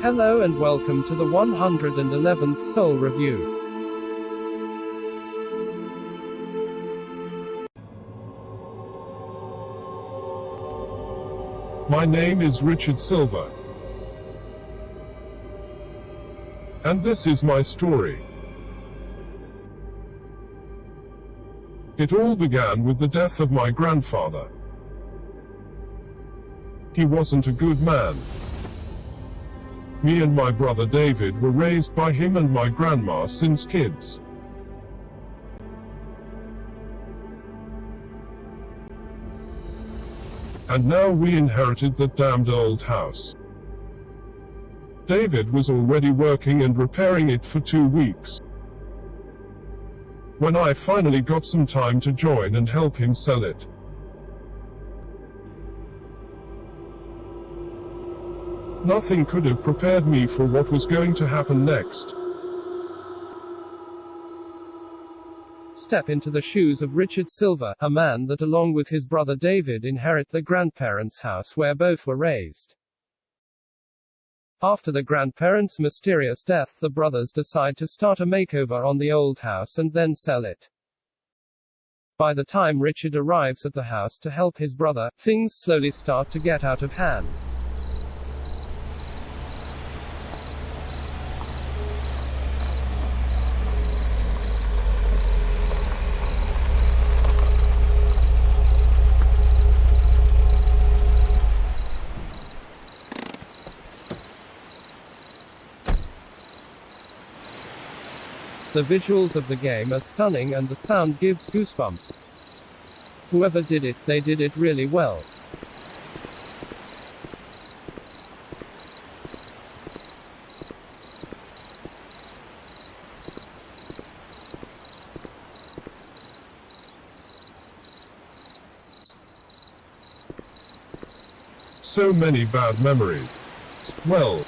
Hello and welcome to the 111th Soul Review. My name is Richard Silver, and this is my story. It all began with the death of my grandfather. He wasn't a good man. Me and my brother David were raised by him and my grandma since kids. And now we inherited that damned old house. David was already working and repairing it for 2 weeks. When I finally got some time to join and help him sell it. Nothing could have prepared me for what was going to happen next. Step into the shoes of Richard Silver, a man that along with his brother David inherit the grandparents' house where both were raised. After the grandparents' mysterious death, the brothers decide to start a makeover on the old house and then sell it. By the time Richard arrives at the house to help his brother, things slowly start to get out of hand. The visuals of the game are stunning and the sound gives goosebumps. Whoever did it, they did it really well. So many bad memories. Well,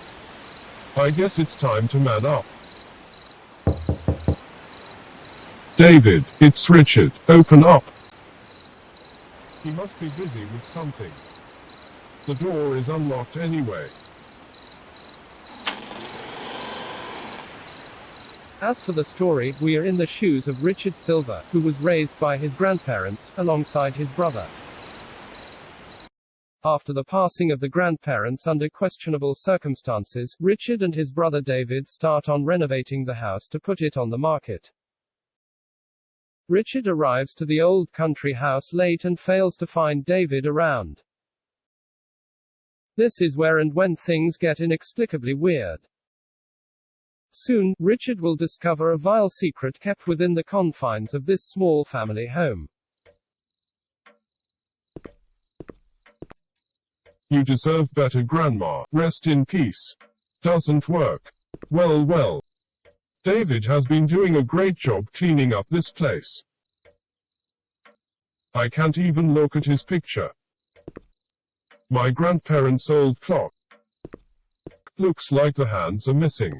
I guess it's time to man up. David, it's Richard, open up. He must be busy with something. The door is unlocked anyway. As for the story, we are in the shoes of Richard Silver, who was raised by his grandparents, alongside his brother. After the passing of the grandparents under questionable circumstances, Richard and his brother David start on renovating the house to put it on the market. Richard arrives to the old country house late and fails to find David around. This is where and when things get inexplicably weird. Soon, Richard will discover a vile secret kept within the confines of this small family home. You deserve better, Grandma. Rest in peace. Doesn't work. Well. David has been doing a great job cleaning up this place. I can't even look at his picture. My grandparents' old clock. Looks like the hands are missing.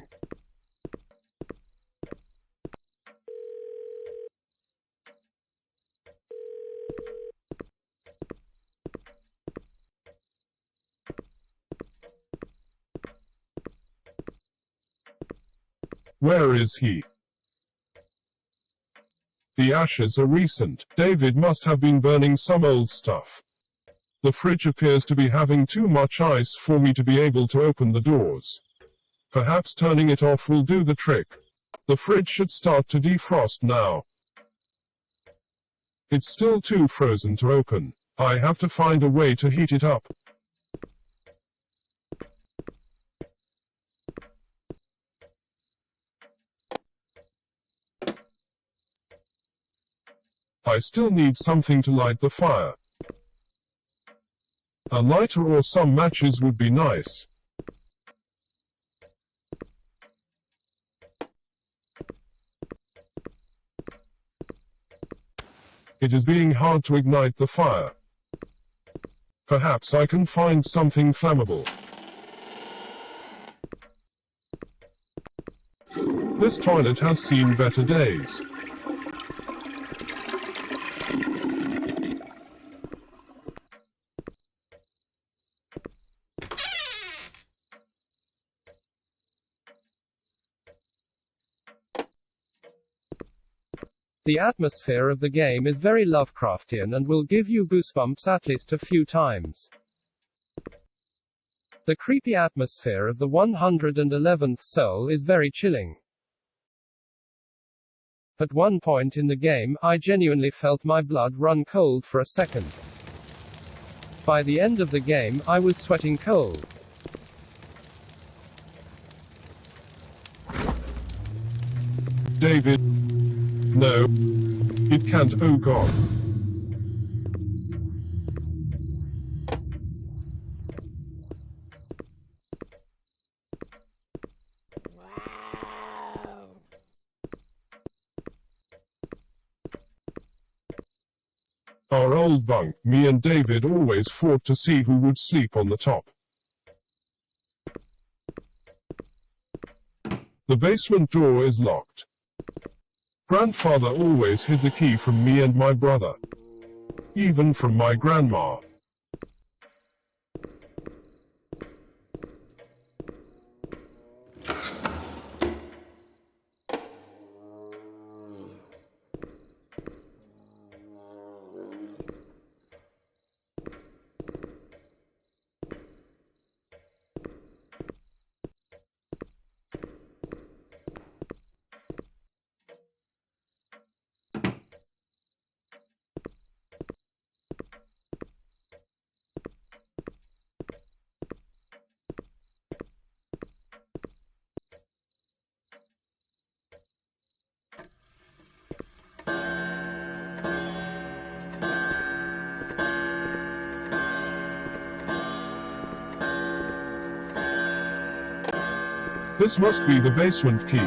Where is he? The ashes are recent. David must have been burning some old stuff. The fridge appears to be having too much ice for me to be able to open the doors. Perhaps turning it off will do the trick. The fridge should start to defrost now. It's still too frozen to open. I have to find a way to heat it up. I still need something to light the fire. A lighter or some matches would be nice. It is being hard to ignite the fire. Perhaps I can find something flammable. This toilet has seen better days. The atmosphere of the game is very Lovecraftian and will give you goosebumps at least a few times. The creepy atmosphere of the 111th Soul is very chilling. At one point in the game, I genuinely felt my blood run cold for a second. By the end of the game, I was sweating cold. David. No. It can't, oh god. Our old bunk, me and David always fought to see who would sleep on the top. The basement door is locked. Grandfather always hid the key from me and my brother. Even from my grandma. This must be the basement key.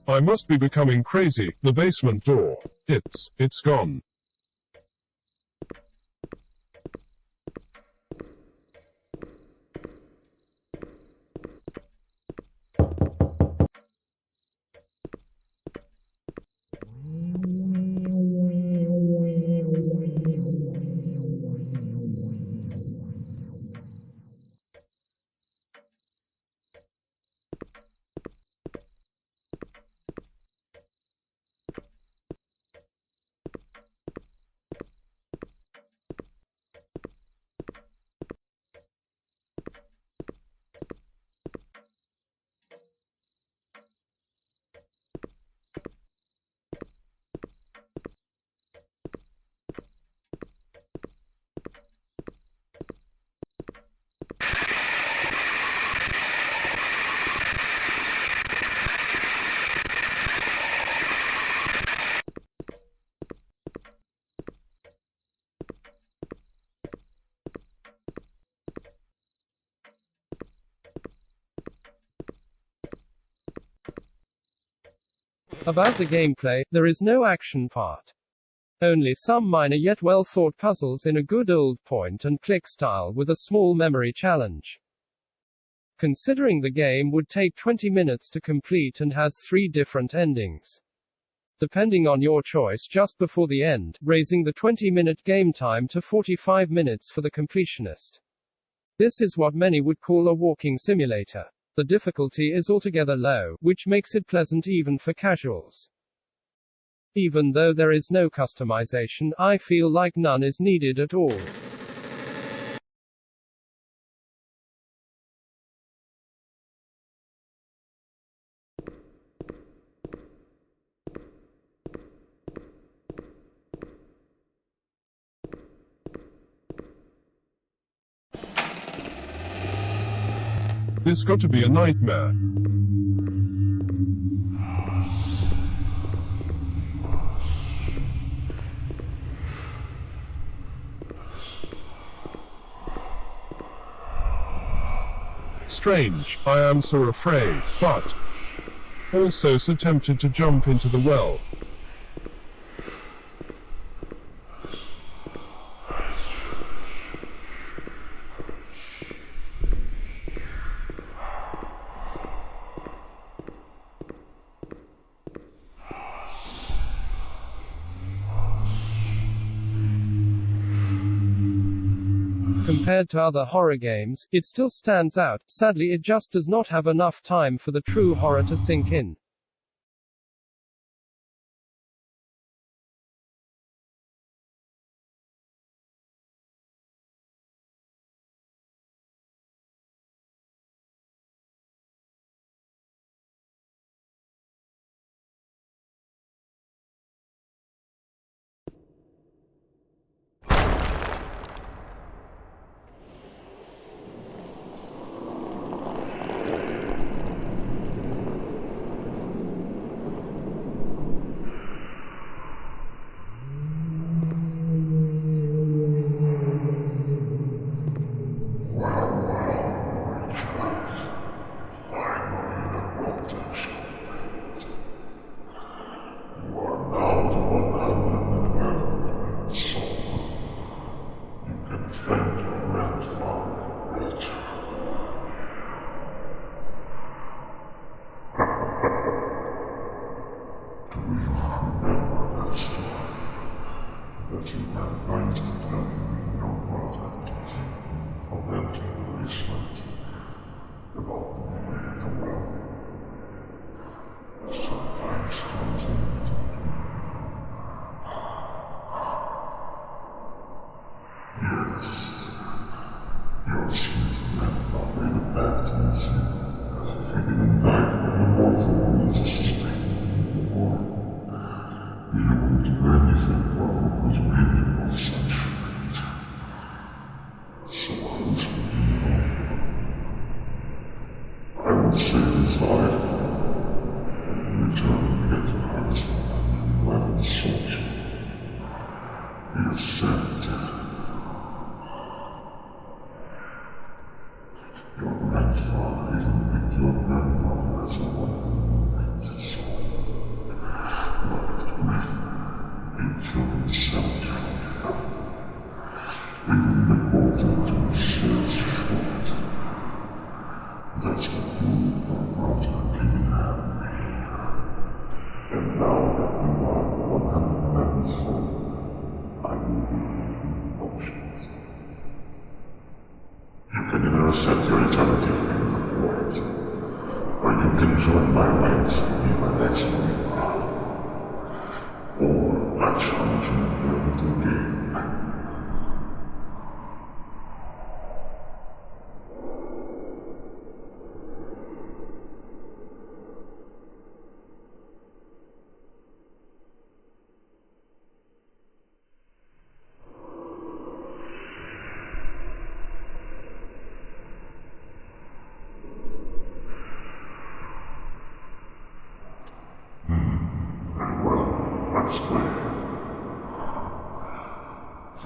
I must be becoming crazy. The basement door. It's gone. About the gameplay, there is no action part. Only some minor yet well-thought puzzles in a good old point-and-click style with a small memory challenge. Considering the game would take 20 minutes to complete and has 3 different endings. Depending on your choice just before the end, raising the 20-minute game time to 45 minutes for the completionist. This is what many would call a walking simulator. The difficulty is altogether low, which makes it pleasant even for casuals. Even though there is no customization, I feel like none is needed at all. This got to be a nightmare. Strange, I am so afraid, but also so tempted to jump into the well. Compared to other horror games, it still stands out. Sadly, it just does not have enough time for the true horror to sink in.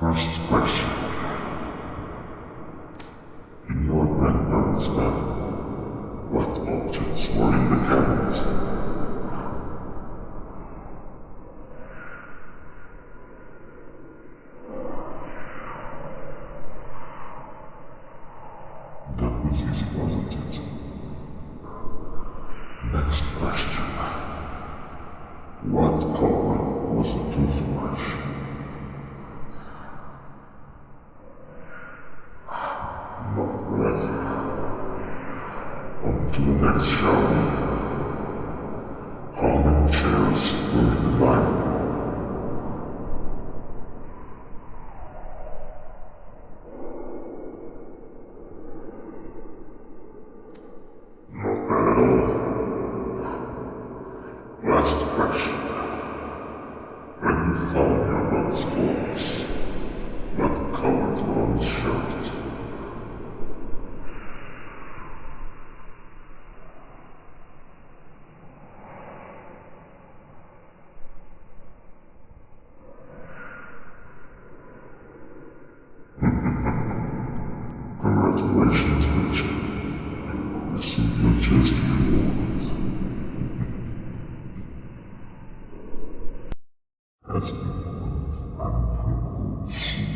First question. In your grandparents' bed, what objects were in the cabinet? That was easy, wasn't it? Next question. What color was the toothbrush? To the next shower. How many chairs were in the dining room? Not bad at all. Last question. When you found your mother's clothes, what colors were on his shirt? Congratulations, Richard. You received your just rewards. As rewards, I'm prepared soon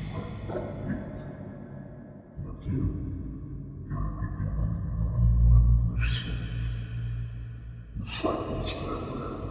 to fight that meat. But you're beginning of yourself. Disciples never end.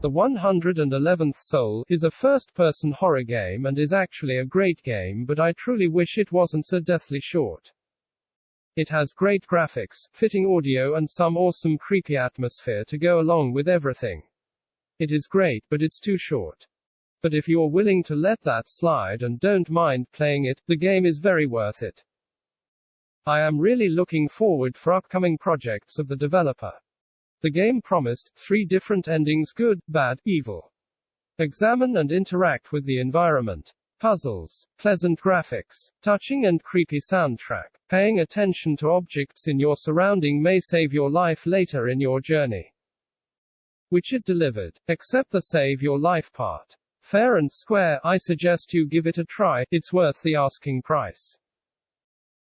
The 111th Soul is a first-person horror game and is actually a great game, but I truly wish it wasn't so deathly short. It has great graphics, fitting audio and some awesome creepy atmosphere to go along with everything. It is great, but it's too short. But if you're willing to let that slide and don't mind playing it, the game is very worth it. I am really looking forward for upcoming projects of the developer. The game promised 3 different endings: good, bad, evil. Examine and interact with the environment. Puzzles, pleasant graphics, touching and creepy soundtrack. Paying attention to objects in your surrounding may save your life later in your journey. Which it delivered, except the save your life part. Fair and square, I suggest you give it a try, it's worth the asking price.